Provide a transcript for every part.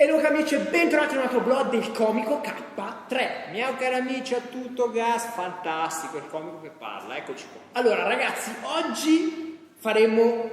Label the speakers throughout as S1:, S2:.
S1: Hello cari amici e bentornati in un altro vlog del comico K3.
S2: Miau cari amici, a tutto gas, fantastico, il comico che parla, eccoci qua.
S1: Allora ragazzi, oggi faremo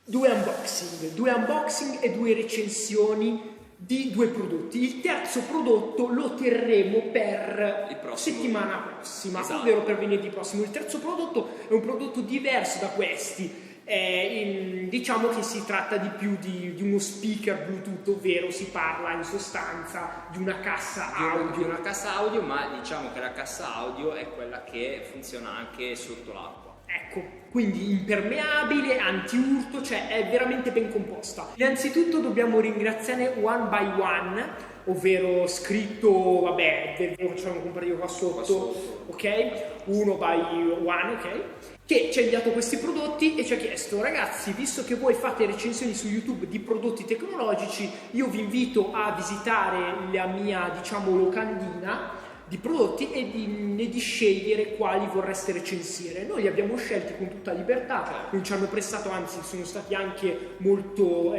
S1: due unboxing e due recensioni di due prodotti. Il terzo prodotto lo terremo per settimana prossima,
S2: esatto.
S1: Ovvero per venerdì prossimo. Il terzo prodotto è un prodotto diverso da questi. Diciamo che si tratta di più di uno speaker Bluetooth, ovvero si parla in sostanza di una cassa audio.
S2: Di una cassa audio, ma diciamo che la cassa audio è quella che funziona anche sotto l'acqua.
S1: Ecco, quindi impermeabile, anti-urto, cioè è veramente ben composta. Innanzitutto dobbiamo ringraziare One by One, ovvero scritto, vabbè, ve lo facciamo comprare qua sotto, ok? Uno by One, ok? Che ci ha inviato questi prodotti e ci ha chiesto: ragazzi, visto che voi fate recensioni su YouTube di prodotti tecnologici, io vi invito a visitare la mia, diciamo, locandina di prodotti e di scegliere quali vorreste recensire. Noi li abbiamo scelti con tutta libertà, non ci hanno prestato, anzi sono stati anche molto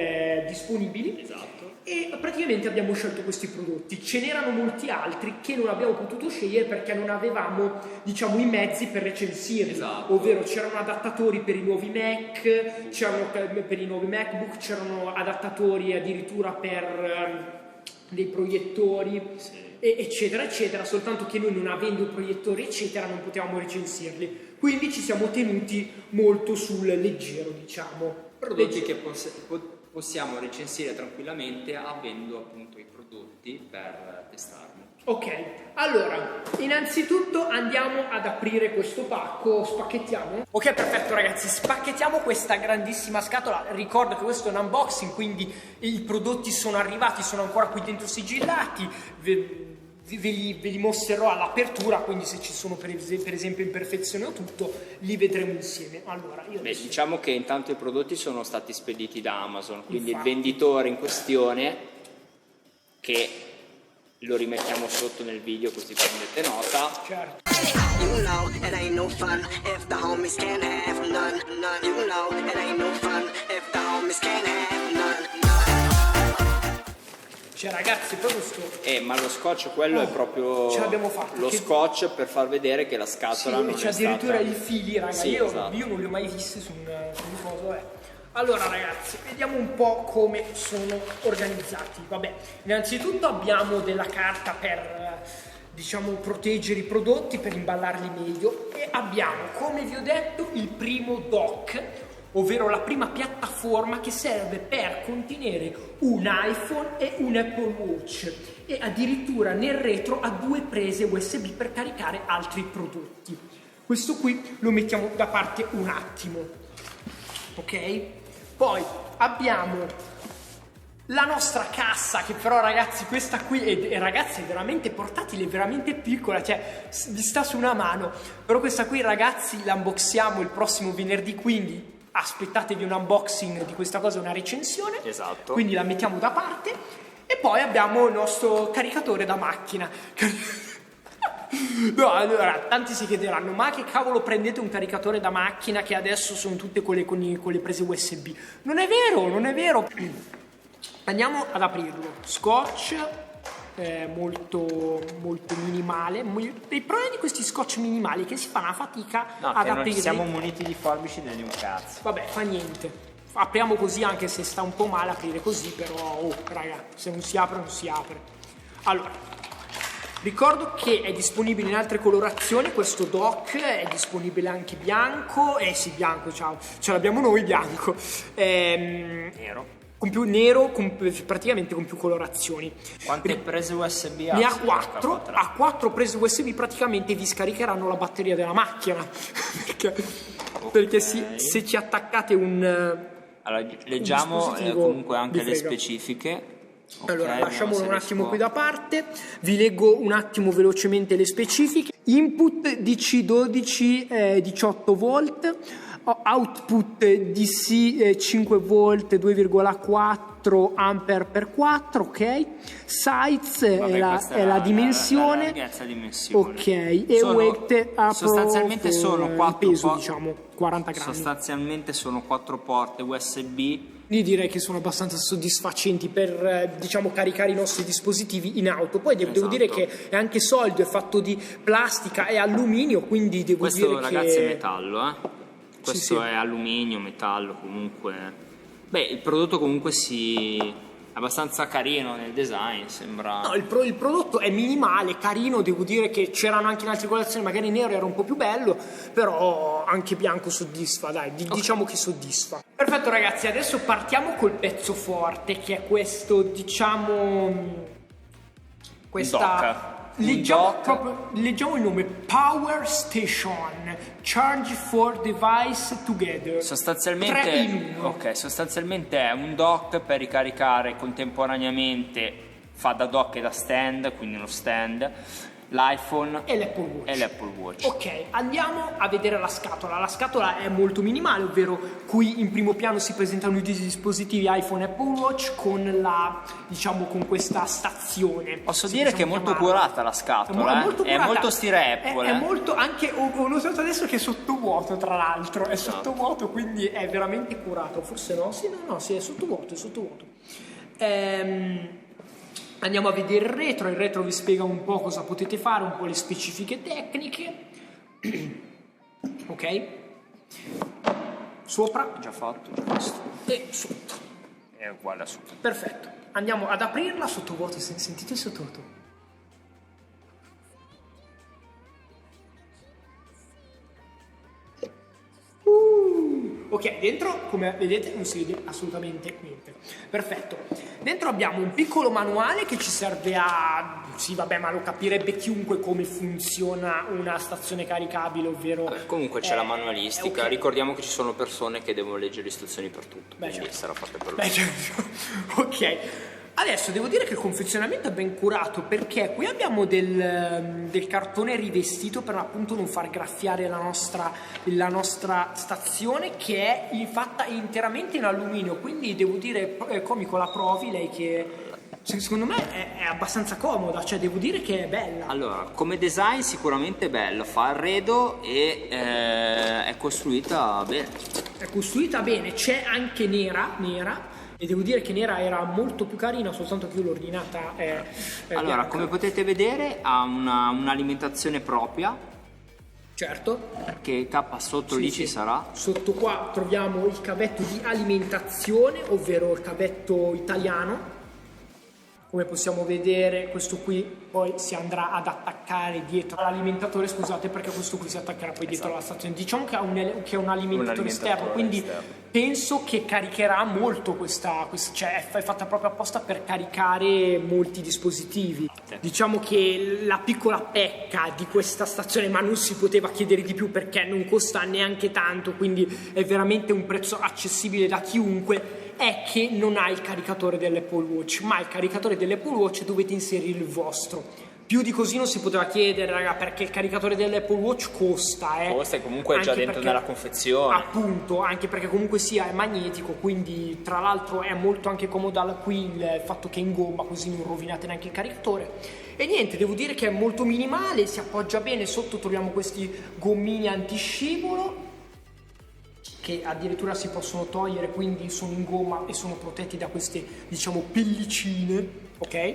S1: disponibili.
S2: Esatto.
S1: E praticamente abbiamo scelto questi prodotti. Ce n'erano molti altri che non abbiamo potuto scegliere perché non avevamo, diciamo, i mezzi per recensirli.
S2: Esatto.
S1: Ovvero c'erano adattatori per i nuovi Mac, c'erano per i nuovi MacBook, c'erano adattatori addirittura per dei proiettori, sì, eccetera eccetera, soltanto che noi, non avendo proiettori eccetera, non potevamo recensirli, quindi ci siamo tenuti molto sul leggero, diciamo,
S2: prodotti che possiamo recensire tranquillamente avendo appunto i prodotti per testarli.
S1: Ok, allora innanzitutto andiamo ad aprire questo pacco, spacchettiamo. Ok, perfetto ragazzi, spacchettiamo questa grandissima scatola. Ricordo che questo è un unboxing, quindi i prodotti sono arrivati, sono ancora qui dentro sigillati. Ve li mostrerò all'apertura, quindi se ci sono per esempio imperfezioni o tutto, li vedremo insieme. Allora,
S2: diciamo che intanto i prodotti sono stati spediti da Amazon, quindi infatti il venditore in questione, che lo rimettiamo sotto nel video così prendete nota.
S1: Certo. Cioè ragazzi, proprio ma
S2: lo scotch quello è proprio
S1: ce l'abbiamo fatto,
S2: lo scotch per far vedere che la scatola non è stata...
S1: C'è addirittura i fili, raga,
S2: sì, esatto.
S1: Io non li ho mai visti su un coso, Allora ragazzi, vediamo un po' come sono organizzati. Vabbè, innanzitutto abbiamo della carta per, diciamo, proteggere i prodotti, per imballarli meglio, e abbiamo, come vi ho detto, il primo dock, ovvero la prima piattaforma che serve per contenere un iPhone e un Apple Watch, e addirittura nel retro ha due prese USB per caricare altri prodotti. Questo qui lo mettiamo da parte un attimo, ok? Poi abbiamo la nostra cassa, che però ragazzi, questa qui è ragazzi, è veramente portatile, è veramente piccola, cioè vi sta su una mano, però questa qui ragazzi la unboxiamo il prossimo venerdì, quindi aspettatevi un unboxing di questa cosa, una recensione.
S2: Esatto.
S1: Quindi la mettiamo da parte. E poi abbiamo il nostro caricatore da macchina. No, allora, tanti si chiederanno: ma che cavolo prendete un caricatore da macchina che adesso sono tutte quelle con le prese USB? Non è vero, non è vero. Andiamo ad aprirlo. Scotch molto minimale. Il problema di questi scotch minimali è che si fa una fatica ad aprire.
S2: Siamo muniti di forbici né di un cazzo.
S1: Vabbè, fa niente. Apriamo così, anche se sta un po' male aprire così, però raga, se non si apre non si apre. Allora, ricordo che è disponibile in altre colorazioni, questo dock è disponibile anche bianco, sì, bianco, ciao, ce l'abbiamo noi bianco, nero. Con più nero, praticamente con più colorazioni.
S2: Quante prese USB ha?
S1: Ne ha 4, ha 4 prese USB, praticamente vi scaricheranno la batteria della macchina. Perché se ci attaccate
S2: allora, leggiamo comunque anche le specifiche.
S1: Allora, lasciamolo un attimo qui da parte, vi leggo un attimo velocemente le specifiche. Input DC12 18 volt, output DC 5 volt 2,4 4 ampere per 4, ok. Size
S2: Vabbè,
S1: è la dimensione.
S2: la larghezza dimensione.
S1: Ok, e weight
S2: sostanzialmente sono
S1: il
S2: 4
S1: peso, diciamo 40 grammi.
S2: Sostanzialmente sono 4 porte USB.
S1: Io direi che sono abbastanza soddisfacenti per diciamo caricare i nostri dispositivi in auto. Poi devo dire che è anche solido, è fatto di plastica e alluminio, quindi devo
S2: Questo,
S1: dire
S2: ragazzi,
S1: che
S2: è metallo, questo
S1: sì.
S2: è alluminio, metallo comunque. Beh, il prodotto comunque è abbastanza carino nel design, sembra.
S1: No, il prodotto è minimale, carino, devo dire che c'erano anche in altre colorazioni, magari nero era un po' più bello, però anche bianco soddisfa, dai, diciamo che soddisfa. Perfetto ragazzi, adesso partiamo col pezzo forte, che è questo, diciamo, questa... Leggiamo il nome, Power Station, Charge 4 Device Together.
S2: Sostanzialmente,
S1: 3 in 1.
S2: ok, sostanzialmente è un dock per ricaricare contemporaneamente, fa da dock e da stand, quindi uno stand, l'iPhone
S1: e l'Apple Watch. Ok, andiamo a vedere la scatola. La scatola è molto minimale, ovvero qui in primo piano si presentano i dispositivi iPhone e Apple Watch con la, diciamo, con questa stazione.
S2: Posso dire che è molto curata la scatola, è molto stile Apple.
S1: È molto, anche ho notato adesso che è sottovuoto, tra l'altro, è sottovuoto, quindi è veramente curato. Forse no? Sì, è sottovuoto, Andiamo a vedere il retro vi spiega un po' cosa potete fare, un po' le specifiche tecniche. Ok? Sopra.
S2: Già fatto, già visto.
S1: E sotto.
S2: È uguale a sotto.
S1: Perfetto. Andiamo ad aprirla sottovuoto, sentite il sottovuoto. Ok, dentro come vedete non si vede assolutamente niente. Perfetto. Dentro abbiamo un piccolo manuale che ci serve a... Sì, vabbè, ma lo capirebbe chiunque come funziona una stazione caricabile, ovvero...
S2: Comunque c'è la manualistica,
S1: okay.
S2: Ricordiamo che ci sono persone che devono leggere istruzioni per tutto,
S1: Beh,
S2: quindi
S1: certo.
S2: sarà fatta per loro.
S1: Beh, certo. Ok. Adesso devo dire che il confezionamento è ben curato, perché qui abbiamo del cartone rivestito per appunto non far graffiare la nostra stazione, che è fatta interamente in alluminio, quindi devo dire, comico, la provi lei, che secondo me è abbastanza comoda, cioè devo dire che è bella.
S2: Allora, come design sicuramente è bello, fa arredo e è costruita bene.
S1: È costruita bene, c'è anche nera. E devo dire che nera era molto più carina, soltanto che io l'ho ordinata.
S2: Allora,
S1: bianca.
S2: come potete vedere, ha un'alimentazione propria.
S1: Certo.
S2: Che tappa sotto lì ci sarà.
S1: Sotto qua troviamo il cavetto di alimentazione, ovvero il cavetto italiano. Come possiamo vedere, questo qui poi si andrà ad attaccare dietro all'alimentatore, scusate, perché questo qui si attaccherà poi dietro alla stazione. Diciamo che è un alimentatore esterno, quindi penso che caricherà molto questa, cioè è fatta proprio apposta per caricare molti dispositivi. Diciamo che la piccola pecca di questa stazione, ma non si poteva chiedere di più perché non costa neanche tanto, quindi è veramente un prezzo accessibile da chiunque, è che non ha il caricatore dell'Apple Watch, ma il caricatore dell'Apple Watch dovete inserire il vostro. Più di così non si poteva chiedere, raga, perché il caricatore dell'Apple Watch costa.
S2: Costa e comunque è già dentro nella confezione.
S1: Appunto, anche perché comunque sia è magnetico, quindi tra l'altro è molto anche comodo qui il fatto che è in gomma, così non rovinate neanche il caricatore. E niente, devo dire che è molto minimale, si appoggia bene, sotto troviamo questi gommini antiscivolo che addirittura si possono togliere, quindi sono in gomma e sono protetti da queste, diciamo, pellicine, ok?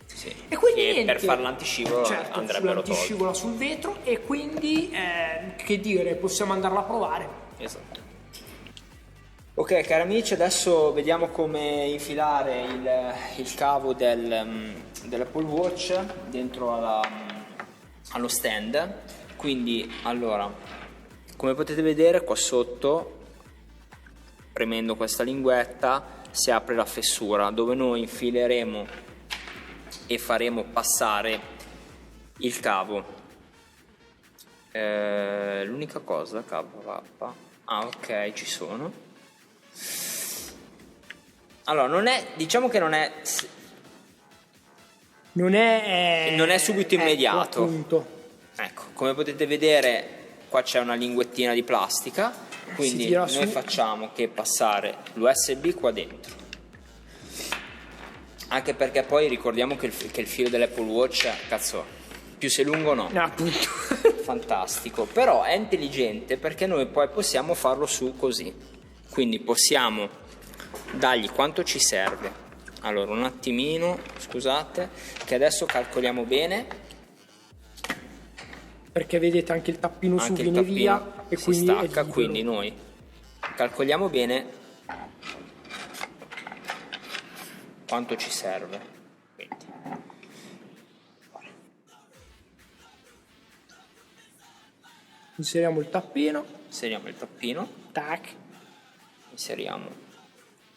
S2: Sì.
S1: E quindi
S2: che
S1: niente,
S2: per fare l'antiscivolo
S1: certo,
S2: andrebbero
S1: l'antiscivolo sul vetro, e quindi che dire, possiamo andarla a provare.
S2: Esatto. Ok, cari amici, adesso vediamo come infilare il cavo dell'Apple Watch dentro allo stand. Quindi, allora, come potete vedere qua sotto, premendo questa linguetta, si apre la fessura dove noi infileremo e faremo passare il cavo. L'unica cosa, cavo ok, ci sono. Allora, diciamo che non è subito immediato.
S1: Appunto.
S2: Ecco, come potete vedere qua c'è una linguettina di plastica, quindi noi facciamo che passare l'USB qua dentro. Anche perché poi ricordiamo che il filo dell'Apple Watch, cazzo, più sei lungo no.
S1: Appunto.
S2: Fantastico, però è intelligente perché noi poi possiamo farlo su così, quindi possiamo dargli quanto ci serve. Allora un attimino, scusate, che adesso calcoliamo bene,
S1: Perché vedete anche il tappino su
S2: anche il
S1: viene
S2: tappino
S1: via e
S2: si
S1: quindi è
S2: stacca,
S1: libero.
S2: quindi noi calcoliamo bene quanto ci serve. Quindi.
S1: Inseriamo il tappino,
S2: Inseriamo il tappino,
S1: tac,
S2: inseriamo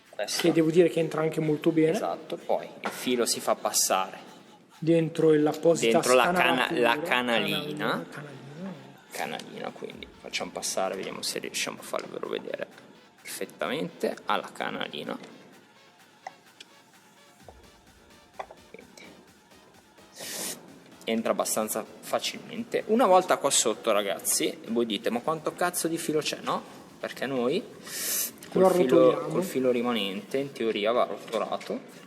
S2: questo,
S1: che devo dire che entra anche molto bene,
S2: esatto, poi il filo si fa passare
S1: dentro l'apposita
S2: dentro la
S1: scanalatura,
S2: canalina, quindi facciamo passare, vediamo se riusciamo a farvelo vedere perfettamente, alla canalina. Quindi entra abbastanza facilmente. Una volta qua sotto, ragazzi, voi dite ma quanto cazzo di filo c'è? No, perché noi col filo rimanente in teoria va rotolato.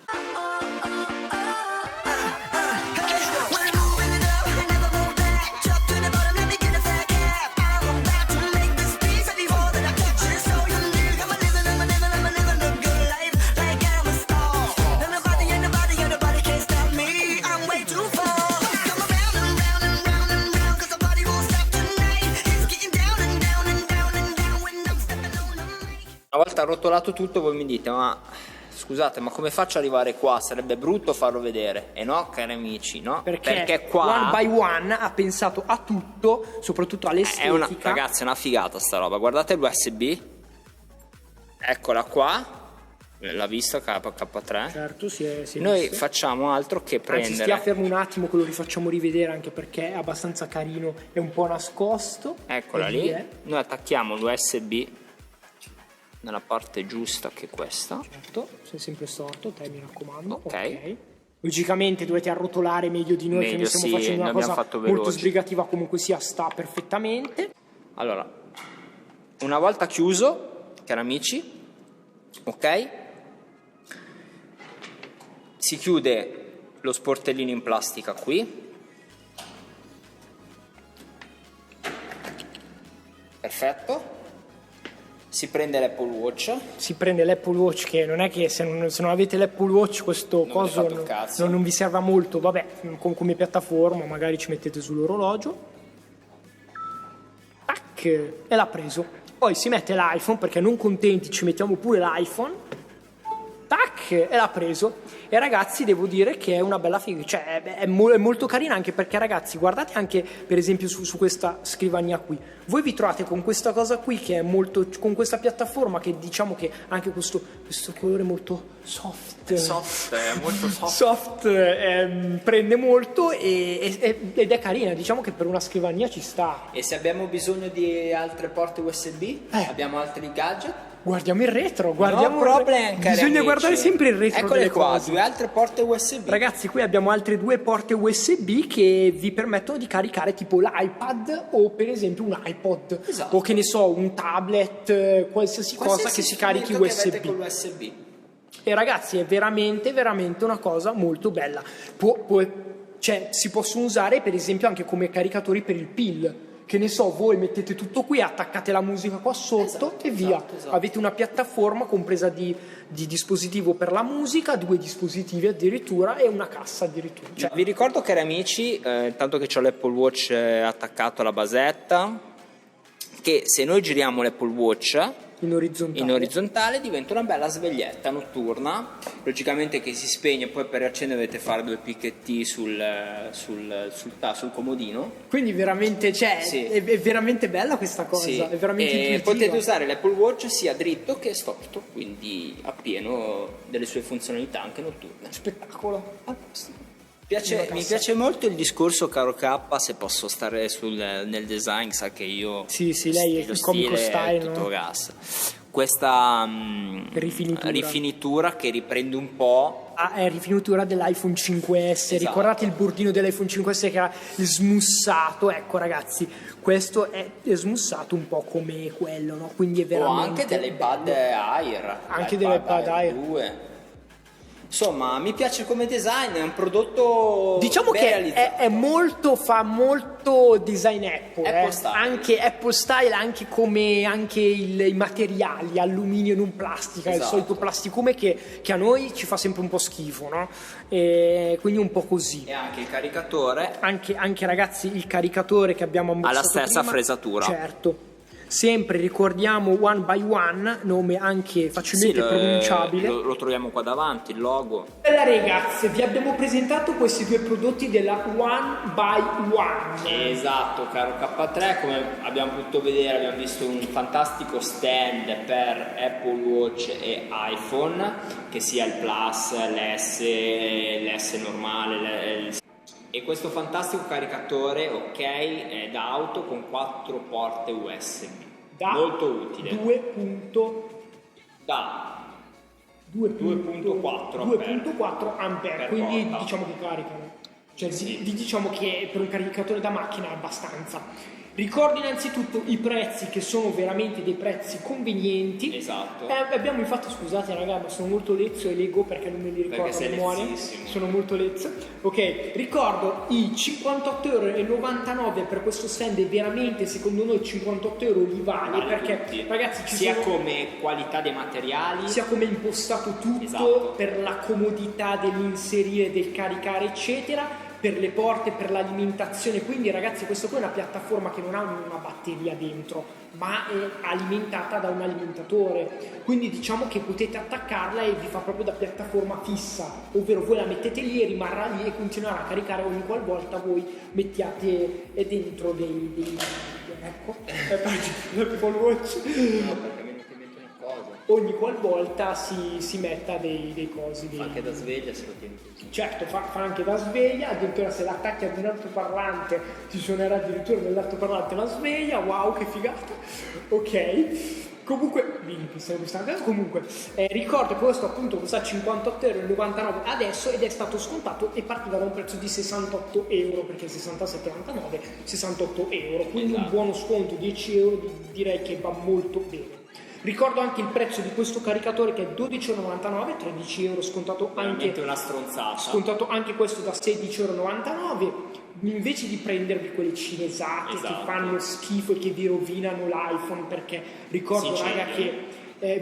S2: Una volta arrotolato tutto, voi mi dite ma scusate, ma come faccio ad arrivare qua? Sarebbe brutto farlo vedere. E no, cari amici, no?
S1: Perché
S2: qua
S1: One by One ha pensato a tutto, soprattutto all'estetica.
S2: Ragazzi, è una figata sta roba. Guardate l'USB, eccola qua, l'ha vista K3.
S1: Certo, si è
S2: Noi
S1: visto.
S2: facciamo altro che
S1: Anzi,
S2: prendere.
S1: stia fermo un attimo che lo rifacciamo rivedere, anche perché è abbastanza carino, è un po' nascosto.
S2: Eccola
S1: E
S2: lì.
S1: è.
S2: Noi attacchiamo l'USB nella parte giusta, che è questa.
S1: Certo, sei sempre storto, te mi raccomando.
S2: Ok.
S1: Logicamente dovete arrotolare meglio di noi, che
S2: Meglio,
S1: ne stiamo
S2: sì,
S1: facendo una
S2: ne abbiamo
S1: cosa
S2: fatto
S1: molto
S2: veloci.
S1: sbrigativa, comunque sia, sta perfettamente.
S2: Allora, una volta chiuso, cari amici, ok, si chiude lo sportellino in plastica qui. Perfetto. Si prende l'Apple Watch.
S1: Si prende l'Apple Watch, che non è che se non avete l'Apple Watch questo
S2: Non
S1: coso
S2: avete fatto un cazzo.
S1: non vi serva molto, vabbè, come piattaforma magari ci mettete sull'orologio. Tac, e l'ha preso. Poi si mette l'iPhone, perché non contenti ci mettiamo pure l'iPhone. Tac, e l'ha preso. E ragazzi, devo dire che è una bella figa, cioè è molto carina, anche perché ragazzi, guardate anche per esempio su questa scrivania qui. Voi vi trovate con questa cosa qui che è molto, con questa piattaforma che diciamo che anche questo colore molto soft,
S2: È molto soft.
S1: prende molto ed è carina, diciamo che per una scrivania ci sta.
S2: E se abbiamo bisogno di altre porte USB, abbiamo altri gadget.
S1: Guardiamo il retro,
S2: No problem, cari
S1: bisogna
S2: amici.
S1: guardare sempre il retro
S2: Eccole
S1: delle
S2: qua,
S1: cose.
S2: 2 altre porte USB.
S1: Ragazzi, qui abbiamo altre 2 porte USB che vi permettono di caricare tipo l'iPad o per esempio un iPod,
S2: Esatto.
S1: o che ne so, un tablet, qualsiasi cosa che si carichi
S2: strumento che avete
S1: USB.
S2: con l'USB.
S1: E ragazzi, è veramente una cosa molto bella. Cioè, si possono usare per esempio anche come caricatori per il PIL. Che ne so, voi mettete tutto qui, attaccate la musica qua sotto e via.
S2: Esatto.
S1: Avete una piattaforma compresa di dispositivo per la musica, 2 dispositivi addirittura e una cassa addirittura. Cioè,
S2: Vi ricordo, cari amici, intanto che ho l'Apple Watch attaccato alla basetta, che se noi giriamo l'Apple Watch
S1: in orizzontale.
S2: in orizzontale diventa una bella sveglietta notturna, logicamente che si spegne, poi per riaccendere dovete fare 2 picchetti sul comodino.
S1: Quindi veramente, cioè,
S2: Sì.
S1: è veramente bella questa cosa,
S2: Sì.
S1: è veramente
S2: E
S1: intuitiva.
S2: potete usare l'Apple Watch sia dritto che storto, quindi appieno delle sue funzionalità anche notturne.
S1: Spettacolo.
S2: Mi piace molto il discorso, caro K, se posso stare nel design, sa che io
S1: Sì, lei è
S2: lo
S1: il comico style,
S2: tutto
S1: no?
S2: gas. Questa rifinitura che riprende un po'.
S1: È rifinitura dell'iPhone 5S,
S2: Esatto.
S1: Ricordate il bordino dell'iPhone 5S che era smussato? Ecco ragazzi, questo è smussato un po' come quello, no? Quindi è
S2: O
S1: veramente
S2: anche dell'iPad Air.
S1: Anche dell'iPad Air.
S2: 2. Insomma, mi piace come design, è un prodotto
S1: diciamo
S2: ben
S1: che
S2: realizzato.
S1: fa molto design Apple,
S2: Apple style.
S1: anche Apple style, anche come anche i materiali, alluminio non plastica, il
S2: Esatto.
S1: solito plasticume che a noi ci fa sempre un po' schifo, no? E quindi un po' così.
S2: E anche il caricatore
S1: Anche ragazzi, il caricatore che abbiamo
S2: ha la
S1: ammozzato
S2: stessa
S1: prima,
S2: fresatura.
S1: certo. Sempre ricordiamo One by One, nome anche facilmente pronunciabile.
S2: Lo troviamo qua davanti, il logo.
S1: Bella ragazzi, vi abbiamo presentato questi due prodotti della One by One.
S2: Esatto, caro K3, come abbiamo potuto vedere abbiamo visto un fantastico stand per Apple Watch e iPhone, che sia il Plus, l'S normale, e questo fantastico caricatore, ok, è da auto con 4 porte USB, molto utile.
S1: 2.4 ampere, quindi
S2: porta.
S1: diciamo che caricano. Cioè,
S2: Sì.
S1: diciamo che per un caricatore da macchina è abbastanza. Ricordo innanzitutto i prezzi, che sono veramente dei prezzi convenienti.
S2: Esatto.
S1: Abbiamo infatti, scusate raga, ma sono molto lezzo e leggo perché non me li ricordo a
S2: sei
S1: memoria.
S2: lezzissimo.
S1: Sono molto lezzo. Ok, ricordo i 58,99 € per questo stand, e veramente secondo noi 58 € li vale, perché
S2: tutti.
S1: ragazzi
S2: sia come qualità dei materiali,
S1: sia come è impostato tutto,
S2: esatto,
S1: per la comodità dell'inserire, del caricare eccetera, per le porte, per l'alimentazione. Quindi ragazzi, questo qua è una piattaforma che non ha una batteria dentro, ma è alimentata da un alimentatore, quindi diciamo che potete attaccarla e vi fa proprio da piattaforma fissa, ovvero voi la mettete lì e rimarrà lì e continuerà a caricare ogni qualvolta voi mettiate dentro dei ecco l'Apple Watch.
S2: no, perché mi mette una cosa.
S1: Ogni qualvolta si metta dei cosi.
S2: Anche da sveglia se lo tieni così.
S1: Certo, fa anche da sveglia, addirittura se l'attacchi ad un altoparlante ti suonerà addirittura nell'altoparlante la sveglia, wow che figata, ok. Comunque, ricordo che questo appunto costa 58,99 € adesso, ed è stato scontato e partiva da un prezzo di 68 €, perché 67,99, 68 €, quindi
S2: esatto,
S1: un buono sconto, 10 € direi che va molto bene. Ricordo anche il prezzo di questo caricatore, che è 12,99 €, 13 € scontato
S2: Veramente una stronzata.
S1: Scontato anche questo da 16,99 €. Invece di prendervi quelle cinesate,
S2: esatto,
S1: che fanno schifo e che vi rovinano l'iPhone, perché ricordo raga che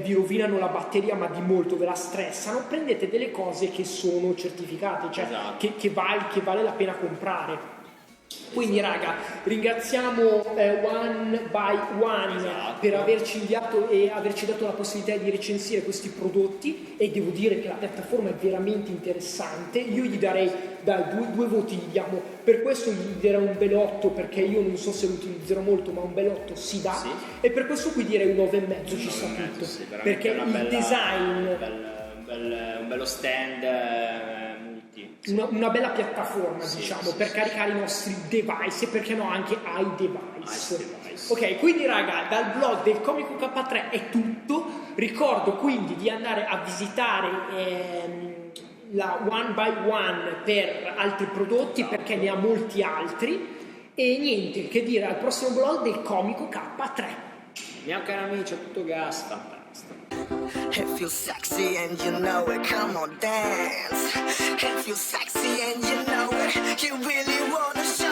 S1: vi rovinano la batteria, ma di molto, ve la stressano, prendete delle cose che sono certificate, cioè
S2: esatto,
S1: che vale la pena comprare. Quindi raga, ringraziamo One by One,
S2: esatto,
S1: per averci inviato e averci dato la possibilità di recensire questi prodotti, e devo dire che la piattaforma è veramente interessante. Io gli darei due voti, gli diamo, per questo gli darei un bel 8, perché io non so se lo utilizzerò molto, ma un bel 8 si dà, sì. E per questo qui direi un 9,5, ci sta tutto, sì, perché il design,
S2: un bello stand,
S1: una bella piattaforma,
S2: sì,
S1: diciamo,
S2: sì,
S1: per
S2: sì,
S1: caricare i nostri device, e perché no anche iDevice. Ok, quindi raga, dal blog del Comico K3 è tutto. Ricordo quindi di andare a visitare la One by One per altri prodotti, esatto, perché ne ha molti altri. E niente che dire, al prossimo blog del Comico K3.
S2: Mio caro amici, è tutto gas, fantastico.
S3: If you're sexy and you know it, come on dance. If you're sexy and you know it, you really wanna show